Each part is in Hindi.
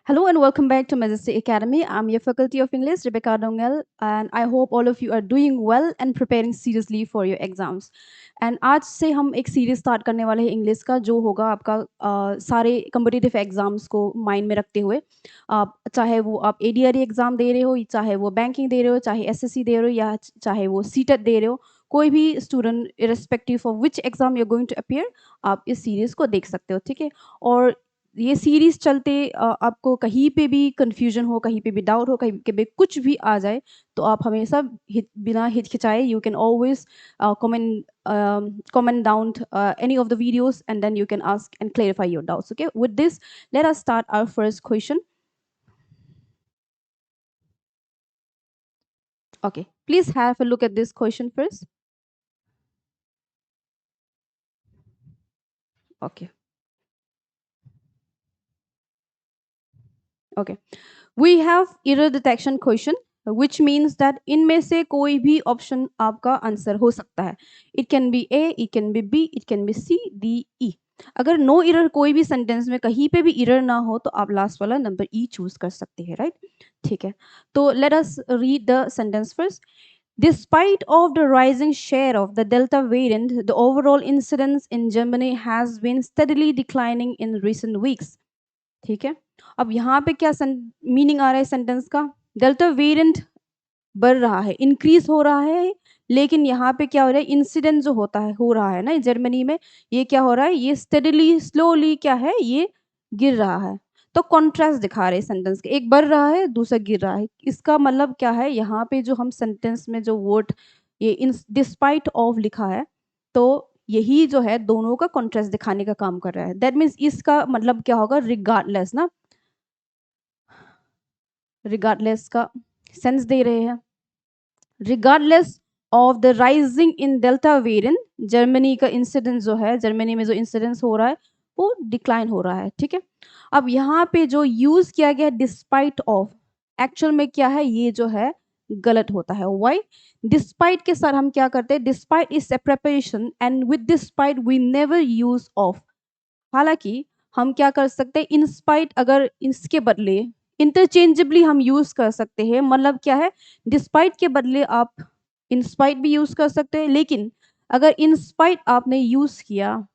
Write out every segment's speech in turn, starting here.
Hello and welcome back to Majestic Academy. I'm your faculty of English, Rebecca Dongel, and I hope all of you are doing well and preparing seriously for your exams. And आज से हम एक सीरीज स्टार्ट करने वाले हैं इंग्लिश का जो होगा आपका सारे कम्पिटिटिव एग्जाम्स को माइंड में रखते हुए आप चाहे वो आप एडीआरई एग्जाम दे रहे हो चाहे वो बैंकिंग दे रहे हो चाहे एसएससी दे रहे हो या चाहे वो सीटेट दे रहे हो कोई भी student irrespective of which exam you going to appear आप इस सीरीज को देख सकते हो ठीक है। और ये सीरीज चलते आपको कहीं पे भी कंफ्यूजन हो कहीं पे भी डाउट हो कहीं पे भी कुछ भी आ जाए तो आप हमेशा बिना हिचकिचाए you can always comment down any of the videos and then you can ask and clarify your doubts. Okay, with this let us start our first question. Okay, please have a look at this question first. Okay. Okay, we have error detection question which means that इनमें से कोई भी ऑप्शन आपका आंसर हो सकता है. It can be A, it can be B, it can be C, D, E. अगर नो इरर कोई भी सेंटेंस में कहीं पे भी इरर ना हो तो आप लास्ट वाला नंबर ई चूज कर सकते हैं राइट. ठीक है, तो let us read the sentence first. Despite of the rising share of the Delta variant, the overall incidence in Germany has been steadily declining in recent weeks. ठीक है, अब यहाँ पे क्या मीनिंग आ रहा है सेंटेंस का. डेल्टा वेरिएंट बढ़ रहा है, इंक्रीज हो रहा है, लेकिन यहाँ पे क्या हो रहा है, इंसिडेंट जो होता है हो रहा है ना जर्मनी में, ये क्या हो रहा है, ये स्टेडली स्लोली क्या है, ये गिर रहा है. तो कॉन्ट्रास्ट दिखा रहे हैं सेंटेंस के, एक बढ़ रहा है दूसरा गिर रहा है. इसका मतलब क्या है, यहाँ पे जो हम सेंटेंस में जो वर्ड ये इन डिस्पाइट ऑफ लिखा है तो यही जो है दोनों का कॉन्ट्रास्ट दिखाने का काम कर रहा है. दैट मीन्स इसका मतलब क्या होगा, रिगार्डलेस ना, रिगार्डलेस का सेंस दे रहे हैं. Regardless of the rising in delta variant, Germany का इंसिडेंस जो है, जर्मनी में जो इंसिडेंस हो रहा है वो डिक्लाइन हो रहा है. ठीक है, अब यहाँ पे जो यूज किया गया डिस्पाइट ऑफ, एक्चुअल में क्या है, ये जो है गलत होता है. वाई, डिस्पाइट के साथ हम क्या करते हैं, despite is a preparation and with despite we never use of. हालांकि हम क्या कर सकते हैं, इंस्पाइट अगर इसके बदले इंटरचेंजेबली हम यूज कर सकते हैं. मतलब क्या है, डिस्पाइट के बदले आप इंस्पाइट भी यूज कर सकते हैं, लेकिन अगर इंस्पाइट आपने यूज किया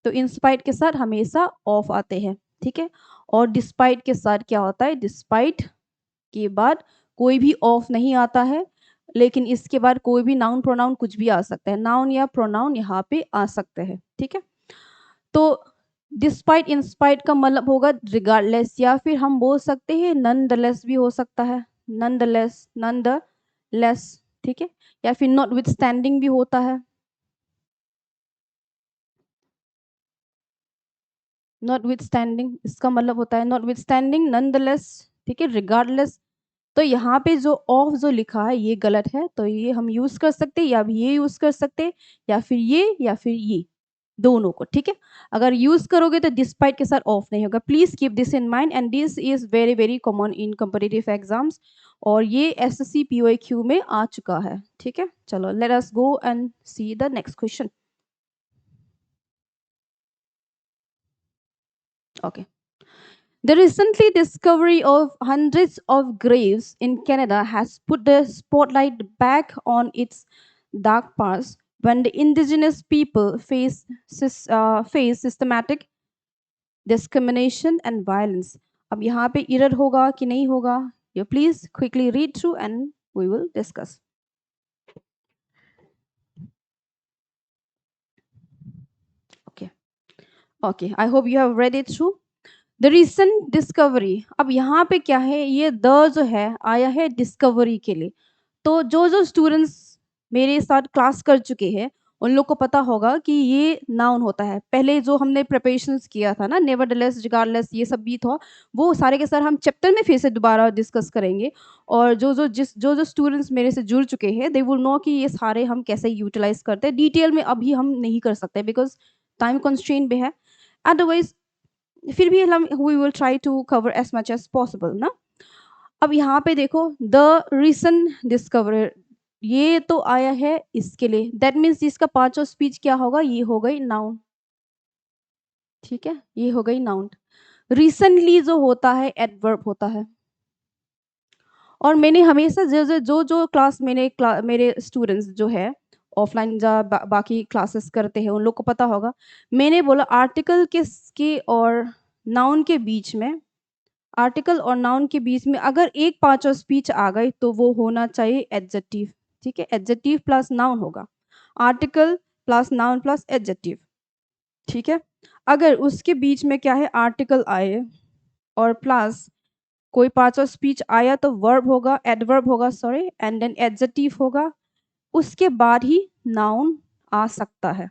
तो इंस्पाइट के साथ हमेशा ऑफ आते हैं. ठीक है, और डिस्पाइट के साथ क्या होता है, डिस्पाइट के बाद कोई भी ऑफ नहीं आता है, लेकिन इसके बाद कोई भी नाउन प्रोनाउन कुछ भी आ सकता है, नाउन या प्रोनाउन यहाँ पे आ सकते हैं. ठीक है, तो डिस्पाइट इंस्पाइट का मतलब होगा रिगार्डलेस, या फिर हम बोल सकते हैं नन द लेस भी हो सकता है, nonetheless, nonetheless. ठीक है, या फिर नॉट विथ स्टैंडिंग भी होता है, नॉट विथ स्टैंडिंग इसका मतलब होता है notwithstanding, nonetheless. ठीक है, रिगार्डलेस. तो यहाँ पे जो ऑफ जो लिखा है ये गलत है, तो ये हम यूज कर सकते हैं, या भी ये यूज कर सकते हैं, या फिर ये, या फिर ये, दोनों को. ठीक है, अगर यूज करोगे तो डिस्पाइट के साथ ऑफ नहीं होगा. Please keep this in mind and this is very very common in competitive exams, और ये एसएससी पीओक्यू में आ चुका है. ठीक है, चलो let us go and C the next question. Okay, the recently discovery of hundreds of graves in Canada has put the spotlight back on its dark past when the indigenous people face systematic discrimination and violence. अब यहाँ पे error होगा कि नहीं होगा, you please quickly read through and we will discuss. Okay, I hope you have read it through. The recent discovery, अब यहाँ पे क्या है, ये द जो है आया है डिस्कवरी के लिए. तो जो जो स्टूडेंट्स मेरे साथ क्लास कर चुके हैं उन लोग को पता होगा कि ये नाउन होता है. पहले जो हमने प्रिपरेशंस किया था ना, नेवरदलेस, रिगार्डलेस, ये सब भी था, वो सारे के सारे हम चैप्टर में फिर से दोबारा डिस्कस करेंगे. और जो स्टूडेंट्स मेरे से जुड़ चुके हैं दे विल नो कि ये सारे हम कैसे यूटिलाइज करते हैं. डिटेल में अभी हम नहीं कर सकते बिकॉज टाइम कंस्ट्रेंट भी है. अदरवाइज फिर भी हम we will try to cover as much as possible ना. अब यहाँ पे देखो द रिसेंट डिस्कवर, ये तो आया है इसके लिए, दैट मीन्स इसका पार्ट ऑफ स्पीच क्या होगा, ये हो गई नाउन. ठीक है, ये हो गई नाउन. रिसेंटली जो होता है एडवर्ब होता है। और मैंने हमेशा जो क्लास मेरे स्टूडेंट्स जो है ऑफलाइन बाकी क्लासेस करते हैं उन लोग को पता होगा, मैंने बोला आर्टिकल के और नाउन के बीच में, आर्टिकल और नाउन के बीच में अगर एक पांच और स्पीच आ गई तो वो होना चाहिए एडजेक्टिव। ठीक है, एडजेक्टिव प्लस नाउन होगा, article plus noun plus adjective. ठीक है, अगर उसके बीच में क्या है आर्टिकल आए और प्लस कोई पार्ट्स ऑफ स्पीच आया तो वर्ब होगा, एडवर्ब होगा सॉरी, एंड देन एडजेक्टिव होगा, उसके बाद ही नाउन आ सकता है।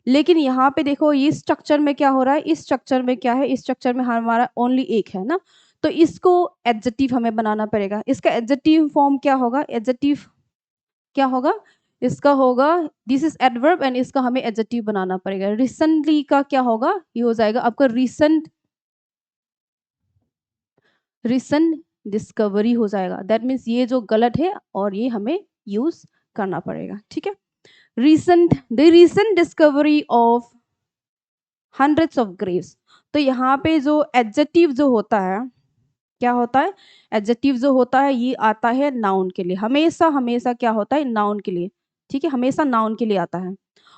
लेकिन यहाँ पे देखो ये स्ट्रक्चर में क्या हो रहा है, इस स्ट्रक्चर में क्या है, इस स्ट्रक्चर में हमारा ओनली एक है ना, तो इसको एडजेक्टिव हमें बनाना पड़ेगा। इसका एडजेक्टिव फॉर्म क्या होगा, एडजेक्टिव क्या होगा, इसका होगा दिस इज एडवर्ब एंड इसका हमें एडजेक्टिव बनाना पड़ेगा। रिसेंटली का क्या होगा, ये हो जाएगा आपका रिसेंट, रिसेंट डिस्कवरी हो जाएगा। दैट मीन्स ये जो गलत है और ये हमें यूज करना पड़ेगा। ठीक है, recent, the recent discovery of hundreds of Graves. तो यहाँ पे जो एडजेक्टिव जो होता है, क्या होता है, एडजेक्टिव जो होता है ये आता है नाउन के लिए, हमेशा हमेशा क्या होता है नाउन के लिए। ठीक है, हमेशा नाउन के लिए आता है।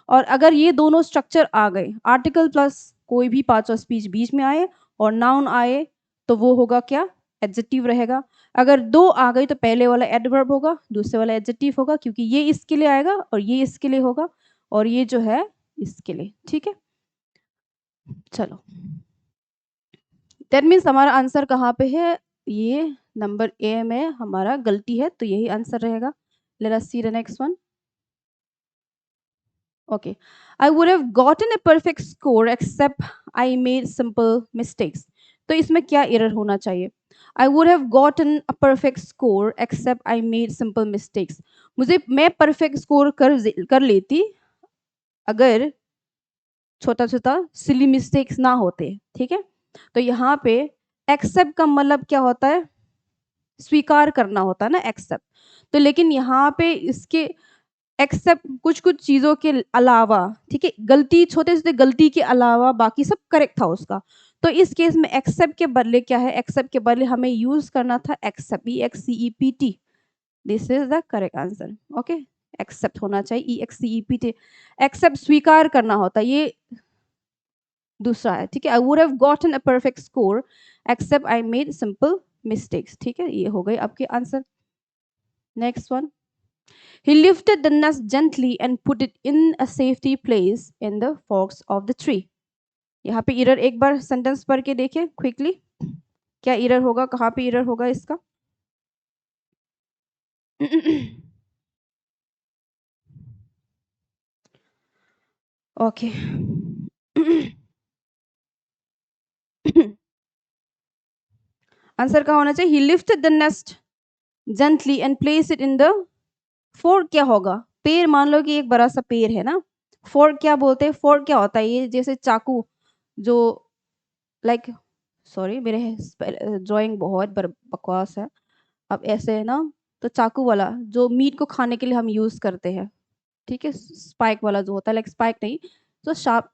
और अगर ये दोनों स्ट्रक्चर आ गए, आर्टिकल प्लस कोई भी पार्ट्स ऑफ स्पीच बीच में आए और नाउन आए, तो वो होगा क्या, एडजेक्टिव रहेगा। अगर दो आ गई तो पहले वाला एडवर्ब होगा, दूसरे वाला एडजेक्टिव होगा, क्योंकि ये इसके लिए आएगा और ये इसके लिए होगा और ये जो है इसके लिए। ठीक है, चलो दैट मीन्स हमारा आंसर कहाँ पे है, ये नंबर ए में हमारा गलती है, तो यही आंसर रहेगा। Let us see the next one. Okay, I would have gotten a perfect score except I made simple mistakes. तो इसमें क्या एरर होना चाहिए, I would have gotten a perfect score except I made simple mistakes. मैं परफेक्ट स्कोर कर लेती अगर छोटा छोटा सिली मिस्टेक्स ना होते। ठीक है, तो यहाँ पे एक्सेप्ट का मतलब क्या होता है, स्वीकार करना होता है ना एक्सेप्ट। तो लेकिन यहाँ पे इसके एक्सेप्ट कुछ कुछ चीजों के अलावा, ठीक है, गलती छोटे छोटे गलती के अलावा बाकी सब करेक्ट था उसका। तो इस केस में एक्सेप्ट के बदले क्या है, एक्सेप्ट के बदले हमें यूज करना था except, EXCEPT। This is the correct answer. Okay, except होना चाहिए EXCEPT। एक्सेप्ट स्वीकार करना होता है, ये दूसरा है। ठीक है, I would have gotten a perfect score except I made simple mistakes. ठीक है, ये हो गए आपके answer. Next one, he lifted the nest gently and put it in a safety place in the forks of the tree। यहाँ पे इरर एक बार सेंटेंस पढ़ के देखिए क्विकली, क्या इरर होगा, कहाँ पे इरर होगा इसका। ओके आंसर क्या होना चाहिए, he lifted the nest gently and placed it in the fork। क्या होगा, पेड़, मान लो कि एक बड़ा सा पेड़ है ना, फोर्क क्या बोलते हैं, फोर्क क्या होता है, ये जैसे चाकू जो लाइक, सॉरी मेरे ड्राइंग बहुत बकवास है। अब ऐसे है ना, तो चाकू वाला जो मीट को खाने के लिए हम यूज करते हैं। ठीक है, स्पाइक वाला जो होता है, लाइक स्पाइक नहीं, जो शार्प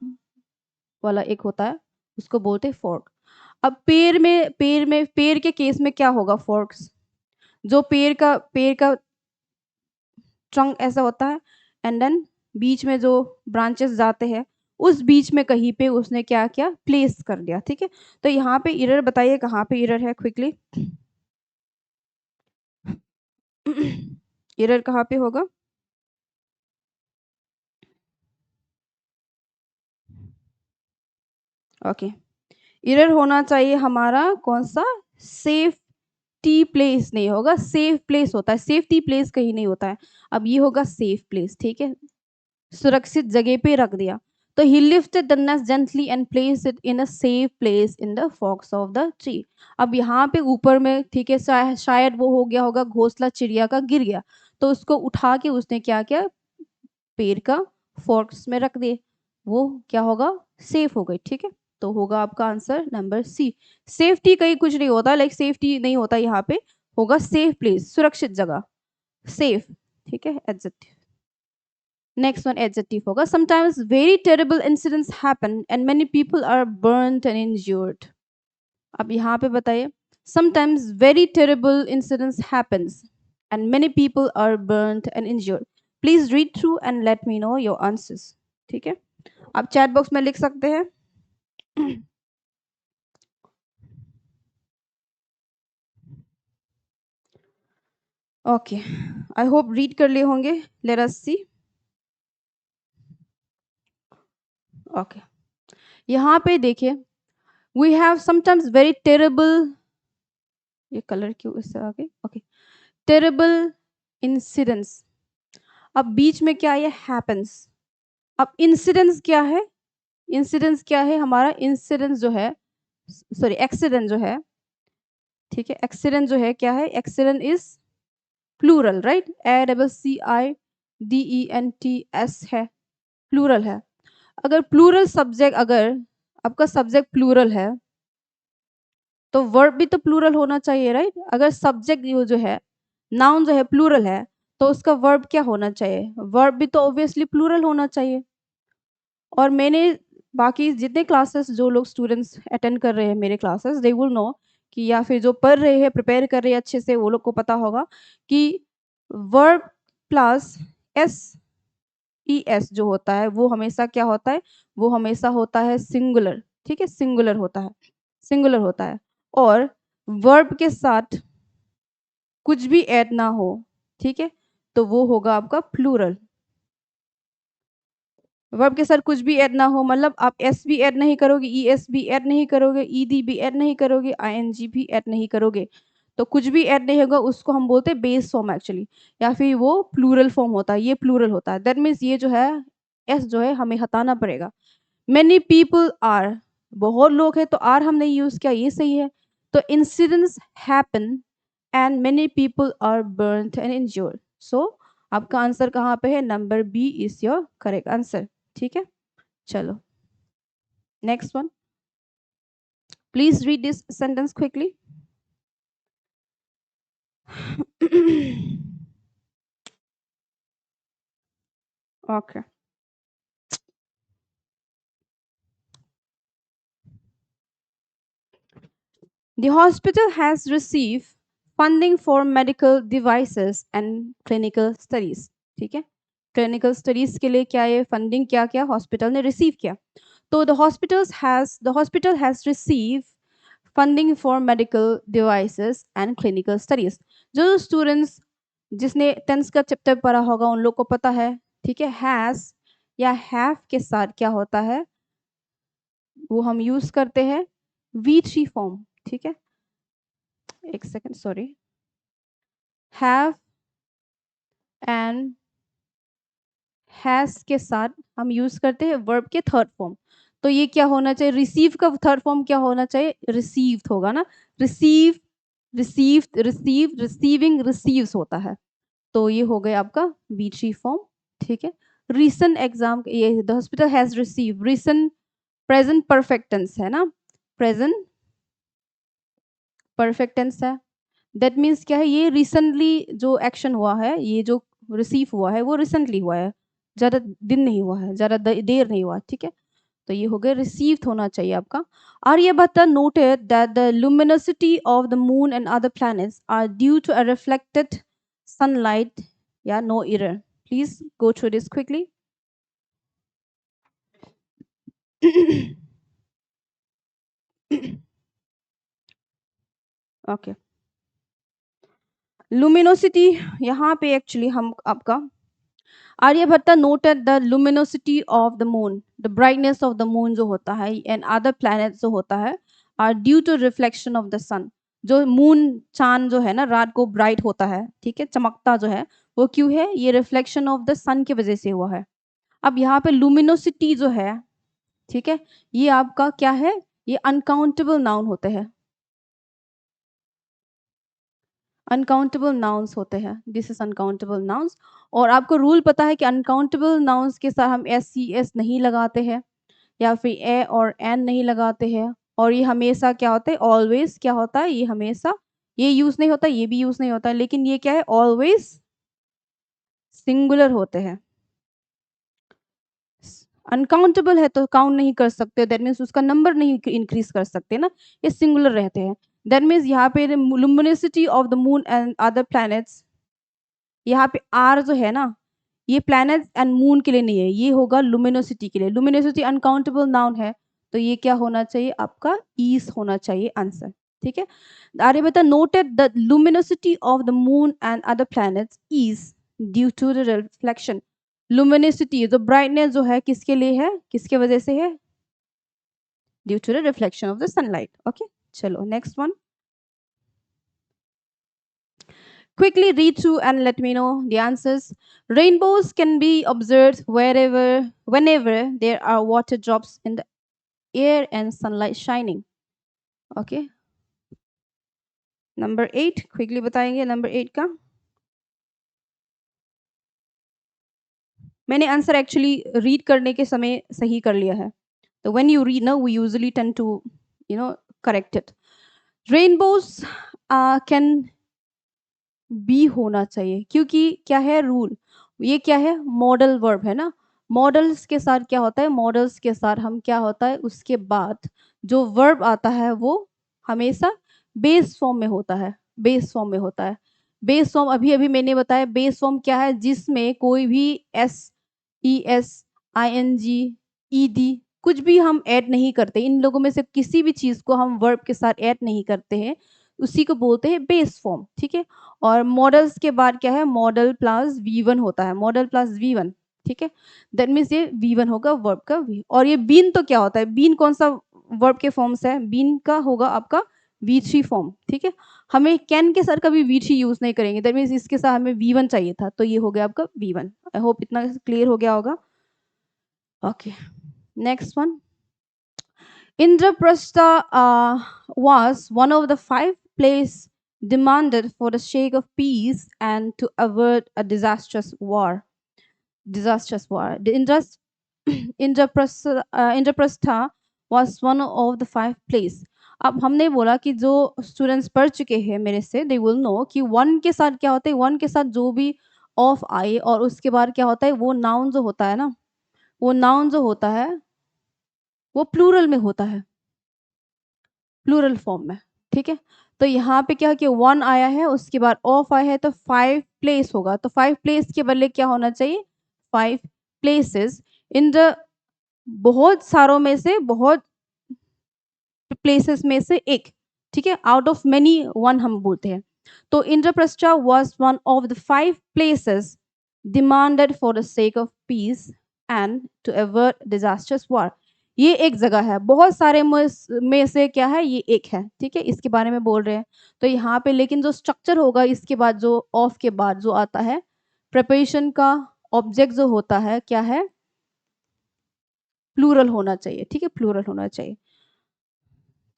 वाला एक होता है, उसको बोलते हैं फोर्क। अब पेड़ के केस में क्या होगा, फोर्क्स, जो पेड़ का ट्रंक ऐसा होता है एंड देन बीच में जो ब्रांचेस जाते हैं, उस बीच में कहीं पे उसने क्या किया, प्लेस कर दिया। ठीक है, तो यहाँ पे इरर बताइए कहाँ पे इरर है क्विकली। इरर कहाँ पे होगा, ओके, इरर होना चाहिए हमारा कौन सा, सेफ्टी प्लेस नहीं होगा, सेफ प्लेस होता है, सेफ्टी प्लेस कहीं नहीं होता है। अब ये होगा सेफ प्लेस। ठीक है, सुरक्षित जगह पे रख दिया। तो he lifted the nest gently and place it in a safe place in the forks of the tree. अब यहाँ पे ऊपर में, ठीक है, शायद वो हो गया होगा घोंसला चिड़िया का गिर गया, तो उसको उठा के उसने क्या किया, पेड़ का फॉक्स में रख दिए, वो क्या होगा, सेफ हो गई। ठीक है, तो होगा आपका आंसर नंबर सी। सेफ्टी कहीं कुछ नहीं होता, लाइक सेफ्टी नहीं होता यहाँ पे, होगा सेफ प्लेस, सुरक्षित जगह, सेफ। ठीक है, एडजेक्टिव। नेक्स्ट वन एडजेक्टिव होगा, sometimes very terrible incidents happen and many people are burned and injured. अब यहाँ पे बताइए, sometimes very terrible incidents happens and many people are burned and injured. Please read through and let me know your answers. ठीक है, आप चैट बॉक्स में लिख सकते हैं। ओके, आई होप रीड कर लिए होंगे। लेट अस सी। ओके, यहाँ पे देखिए, we have sometimes very terrible, ये कलर क्यों इससे आगे, ओके, टेरेबल इंसिडेंट्स। अब बीच में क्या है, ये हैपेंस। अब इंसिडेंट्स क्या है, इंसिडेंट्स क्या है हमारा, इंसिडेंट्स जो है, सॉरी एक्सीडेंट जो है, ठीक है, एक्सीडेंट जो है क्या है, accident is plural, right, ACCIDENTS है, प्लूरल है। अगर प्लूरल सब्जेक्ट, अगर आपका सब्जेक्ट प्लूरल है तो वर्ब भी तो प्लूरल होना चाहिए, राइट। अगर सब्जेक्ट जो है, नाउन जो है प्लूरल है, तो उसका वर्ब क्या होना चाहिए, वर्ब भी तो ऑब्वियसली प्लूरल होना चाहिए। और मैंने बाकी जितने क्लासेस जो लोग स्टूडेंट्स अटेंड कर रहे हैं मेरे क्लासेस, दे विल नो कि, या फिर जो पढ़ रहे हैं, प्रिपेयर कर रहे हैं अच्छे से, वो लोग को पता होगा कि वर्ब प्लस SES जो होता है वो हमेशा क्या होता है, वो हमेशा होता है सिंगुलर। ठीक है, सिंगुलर होता है, सिंगुलर होता है। और वर्ब के साथ कुछ भी ऐड ना हो, ठीक है, तो वो होगा आपका प्लूरल। वर्ब के साथ कुछ भी ऐड ना हो, मतलब आप एस भी ऐड नहीं करोगे, ES भी ऐड नहीं करोगे, ED भी ऐड नहीं करोगे, ING भी ऐड नहीं करोगे, तो कुछ भी ऐड नहीं होगा, उसको हम बोलते हैं बेस फॉर्म एक्चुअली, या फिर वो प्लूरल फॉर्म होता है, ये प्लूरल होता है। दैट मीन्स ये जो है एस जो है हमें हटाना पड़ेगा। मेनी पीपल आर, बहुत लोग हैं तो आर हम नहीं यूज किया, ये सही है। तो incidents happen and many people are burned and injured. So आपका आंसर कहाँ पे है, number B is your correct answer. ठीक है, चलो next one, please read this sentence quickly. Okay, the hospital has received funding for medical devices and clinical studies। ठीक है, क्लिनिकल स्टडीज के लिए क्या ये फंडिंग क्या क्या हॉस्पिटल ने रिसीव किया। तो the hospital has receive funding for medical devices and clinical studies. जो स्टूडेंट्स जिसने टेंथ का चैप्टर पढ़ा होगा उन लोग को पता है, ठीक है, हैज या हैव के साथ क्या होता है, वो हम यूज करते हैं V3 फॉर्म। ठीक है, एक second, sorry, have and has के साथ हम यूज करते हैं वर्ब के थर्ड फॉर्म। तो ये क्या होना चाहिए, रिसीव का थर्ड फॉर्म क्या होना चाहिए, रिसीव्ड होगा ना, receive, received, receive, receiving, receives होता है। तो ये हो गया आपका V3 फॉर्म। ठीक है, रीसेंट एग्जाम, ये the hospital has receive, recent present perfect tense है ना, प्रेजेंट परफेक्ट टेंस है। दैट मीन्स क्या है, ये रिसेंटली जो एक्शन हुआ है, ये जो रिसीव हुआ है वो रिसेंटली हुआ है, ज़्यादा दिन नहीं हुआ है, ज़्यादा देर नहीं हुआ। ठीक है, तो ये हो गया रिसीव्ड होना चाहिए आपका। Aryabhatta noted that the luminosity of the moon and other planets are due to a reflected sunlight या no error. Please go through this quickly. Okay, luminosity, यहाँ पे एक्चुअली हम आपका Aryabhatta noted the luminosity of the moon, the brightness of the moon जो होता है एंड अदर प्लैनेट्स जो होता है, are due to reflection of the sun. जो मून चांद जो है ना रात को ब्राइट होता है, ठीक है, चमकता जो है, वो क्यों है, ये रिफ्लेक्शन ऑफ द सन की वजह से हुआ है। अब यहाँ पे लुमिनोसिटी जो है, ठीक है, ये आपका क्या है, ये अनकाउंटेबल नाउन होते हैं, अनकाउंटेबल नाउन्स होते हैं, दिस इज अनकाउंटेबल नाउन्स। और आपको रूल पता है कि अनकाउंटेबल नाउन्स के साथ हम SCS नहीं लगाते हैं, या फिर ए और एन नहीं लगाते हैं, और ये हमेशा क्या होता है, ऑलवेज क्या होता है, ये हमेशा ये यूज नहीं होता, ये भी यूज नहीं होता, लेकिन ये क्या है, ऑलवेज सिंगुलर होते हैं। अनकाउंटेबल है तो काउंट नहीं कर सकते, दैट मीन्स उसका नंबर नहीं इंक्रीज कर सकते ना, ये सिंगुलर रहते हैं। दैट मीन्स यहाँ पे luminosity of the moon and other planets, यहाँ पे आर जो है ना, ये प्लैनेट्स एंड मून के लिए नहीं है, ये होगा लुमिनोसिटी के लिए। लुमिनोसिटी अनकाउंटेबल नाउन है, तो ये क्या होना चाहिए आपका, ईस होना चाहिए आंसर। ठीक है, Aryabhata noted the luminosity of the moon and other planets is due to the reflection. Luminosity जो ब्राइटनेस जो है किसके लिए है, किसके वजह से है, due to the reflection of the sunlight. Okay, चलो next one, quickly read through and let me know the answers. Rainbows can be observed whenever there are water drops in the air and sunlight shining. Okay, number 8 quickly बताएंगे, number 8 का मैंने आंसर एक्चुअली रीड करने के समय सही कर लिया है, तो व्हेन यू रीड ना we usually tend to correct it. Rainbows can be होना चाहिए, क्योंकि क्या है रूल, ये क्या है मॉडल वर्ब है ना, मॉडल्स के साथ क्या होता है, मॉडल्स के साथ हम क्या होता है उसके बाद जो वर्ब आता है वो हमेशा बेस फॉर्म में होता है, बेस फॉर्म में होता है। बेस फॉर्म अभी अभी मैंने बताया, बेस फॉर्म क्या है, जिसमें कोई भी S, E S, I N G, E D कुछ भी हम ऐड नहीं करते, इन लोगों में से किसी भी चीज को हम वर्ब के साथ ऐड नहीं करते हैं, उसी को बोलते हैं बेस फॉर्म। ठीक है, और मॉडल्स के बाद क्या है, मॉडल प्लस V1 होता है, मॉडल प्लस V1। ठीक है, दैट मीन्स ये V1 होगा वर्ब का V। और ये बीन तो क्या होता है, बीन कौन सा वर्ब के फॉर्म से है, बीन का होगा आपका V3 फॉर्म। ठीक है, हमें कैन के साथ कभी V3 यूज नहीं करेंगे, दैट मीन्स इसके साथ हमें V1 चाहिए था, तो ये हो गया आपका V1। आई होप इतना क्लियर हो गया होगा। Okay, next one, Indraprastha was one of the 5 places demanded for the sake of peace and to avert a disastrous war. Disastrous war. The Indraprastha was one of the 5 places. अब हमने बोला कि जो स्टूडेंट्स पढ़ चुके हैं मेरे से, दे विल नो कि वन के साथ क्या होता है, वन के साथ जो भी ऑफ आए और उसके बाद क्या होता है, वो नाउन जो होता है ना, वो नाउन जो होता है वो प्लूरल में होता है, प्लूरल फॉर्म में। ठीक है, तो यहाँ पे क्या कि वन आया है उसके बाद ऑफ आया है, तो 5 प्लेस होगा, तो 5 प्लेस के बदले क्या होना चाहिए, 5 प्लेसेस इन द, बहुत सारों में से, बहुत प्लेसेस में से एक। ठीक है, आउट ऑफ मेनी वन हम बोलते हैं, तो Indraprastha was one of the 5 places demanded for the sake of peace and to avert disasters war. ये एक जगह है, बहुत सारे में से क्या है, ये एक है। ठीक है, इसके बारे में बोल रहे हैं, तो यहाँ पे लेकिन जो स्ट्रक्चर होगा इसके बाद, जो ऑफ के बाद जो आता है प्रिपरेशन का ऑब्जेक्ट जो होता है क्या है, प्लूरल होना चाहिए। ठीक है, प्लूरल होना चाहिए।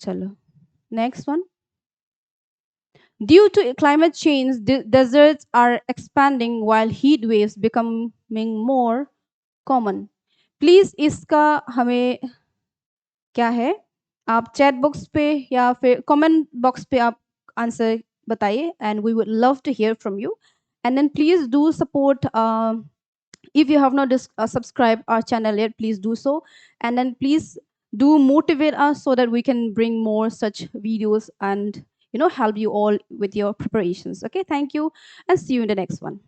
चलो next one, due to climate change, deserts are expanding while heat waves becoming more common. Please इसका हमें क्या है, आप चैट बॉक्स पे या फिर कमेंट बॉक्स पे आप आंसर बताइए, and we would love to hear from you. And then please do support, if you have not subscribed our channel yet, please do so, and then please do motivate us so that we can bring more such videos and help you all with your preparations. Okay, thank you and see you in the next one.